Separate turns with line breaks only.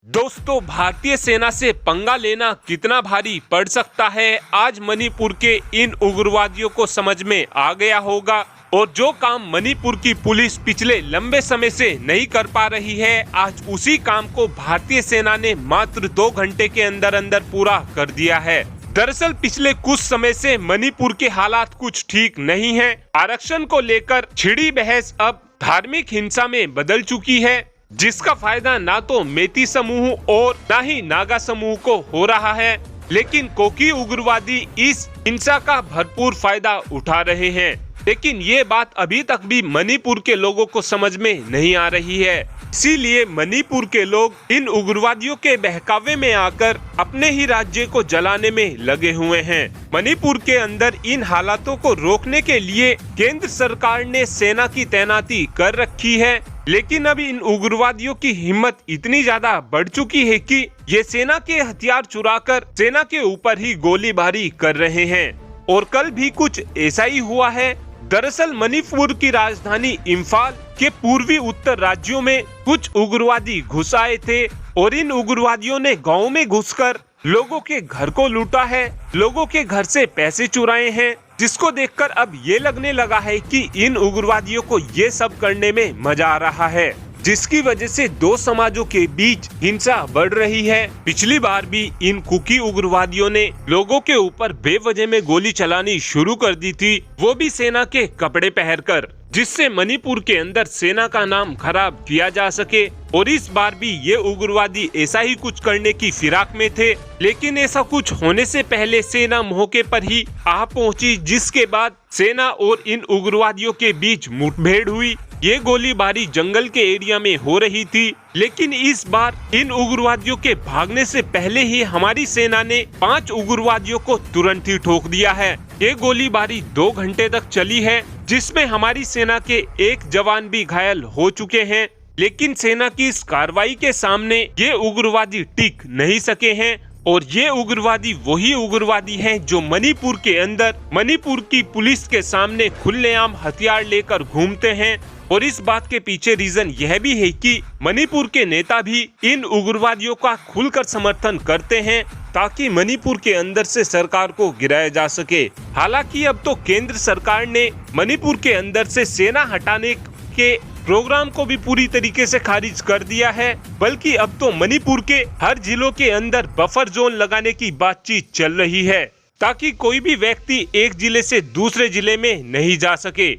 दोस्तों, भारतीय सेना से पंगा लेना कितना भारी पड़ सकता है, आज मणिपुर के इन उग्रवादियों को समझ में आ गया होगा। और जो काम मणिपुर की पुलिस पिछले लंबे समय से नहीं कर पा रही है, आज उसी काम को भारतीय सेना ने मात्र 2 घंटे के अंदर अंदर पूरा कर दिया है। दरअसल पिछले कुछ समय से मणिपुर के हालात कुछ ठीक नहीं है। आरक्षण को लेकर छिड़ी बहस अब धार्मिक हिंसा में बदल चुकी है, जिसका फायदा ना तो मेती समूह और ना ही नागा समूह को हो रहा है, लेकिन कोकी उग्रवादी इस हिंसा का भरपूर फायदा उठा रहे हैं। लेकिन ये बात अभी तक भी मणिपुर के लोगों को समझ में नहीं आ रही है। इसीलिए मणिपुर के लोग इन उग्रवादियों के बहकावे में आकर अपने ही राज्य को जलाने में लगे हुए हैं। मणिपुर के अंदर इन हालातों को रोकने के लिए केंद्र सरकार ने सेना की तैनाती कर रखी है, लेकिन अब इन उग्रवादियों की हिम्मत इतनी ज्यादा बढ़ चुकी है कि ये सेना के हथियार चुराकर सेना के ऊपर ही गोलीबारी कर रहे हैं। और कल भी कुछ ऐसा ही हुआ है। दरअसल मणिपुर की राजधानी इम्फाल के पूर्वी उत्तर राज्यों में कुछ उग्रवादी घुस आए थे और इन उग्रवादियों ने गांव में घुसकर लोगों के घर को लूटा है, लोगों के घर से पैसे चुराए हैं, जिसको देखकर अब ये लगने लगा है कि इन उग्रवादियों को ये सब करने में मजा आ रहा है, जिसकी वजह से दो समाजों के बीच हिंसा बढ़ रही है। पिछली बार भी इन कुकी उग्रवादियों ने लोगों के ऊपर बेवजह में गोली चलानी शुरू कर दी थी, वो भी सेना के कपड़े पहनकर, जिससे मणिपुर के अंदर सेना का नाम खराब किया जा सके। और इस बार भी ये उग्रवादी ऐसा ही कुछ करने की फिराक में थे, लेकिन ऐसा कुछ होने से पहले सेना मौके पर ही आ पहुंची, जिसके बाद सेना और इन उग्रवादियों के बीच मुठभेड़ हुई। ये गोलीबारी जंगल के एरिया में हो रही थी, लेकिन इस बार इन उग्रवादियों के भागने से पहले ही हमारी सेना ने 5 उग्रवादियों को तुरंत ही ठोक दिया है। ये गोलीबारी 2 घंटे तक चली है, जिसमें हमारी सेना के 1 जवान भी घायल हो चुके हैं। लेकिन सेना की इस कार्रवाई के सामने ये उग्रवादी टिक नहीं सके हैं। और ये उग्रवादी वही उग्रवादी हैं जो मणिपुर के अंदर मणिपुर की पुलिस के सामने खुलेआम हथियार लेकर घूमते हैं। और इस बात के पीछे रीजन यह भी है कि मणिपुर के नेता भी इन उग्रवादियों का खुलकर समर्थन करते हैं, ताकि मणिपुर के अंदर से सरकार को गिराया जा सके। हालांकि अब तो केंद्र सरकार ने मणिपुर के अंदर से सेना हटाने के प्रोग्राम को भी पूरी तरीके से खारिज कर दिया है, बल्कि अब तो मणिपुर के हर जिलों के अंदर बफर जोन लगाने की बातचीत चल रही है, ताकि कोई भी व्यक्ति एक जिले से दूसरे जिले में नहीं जा सके।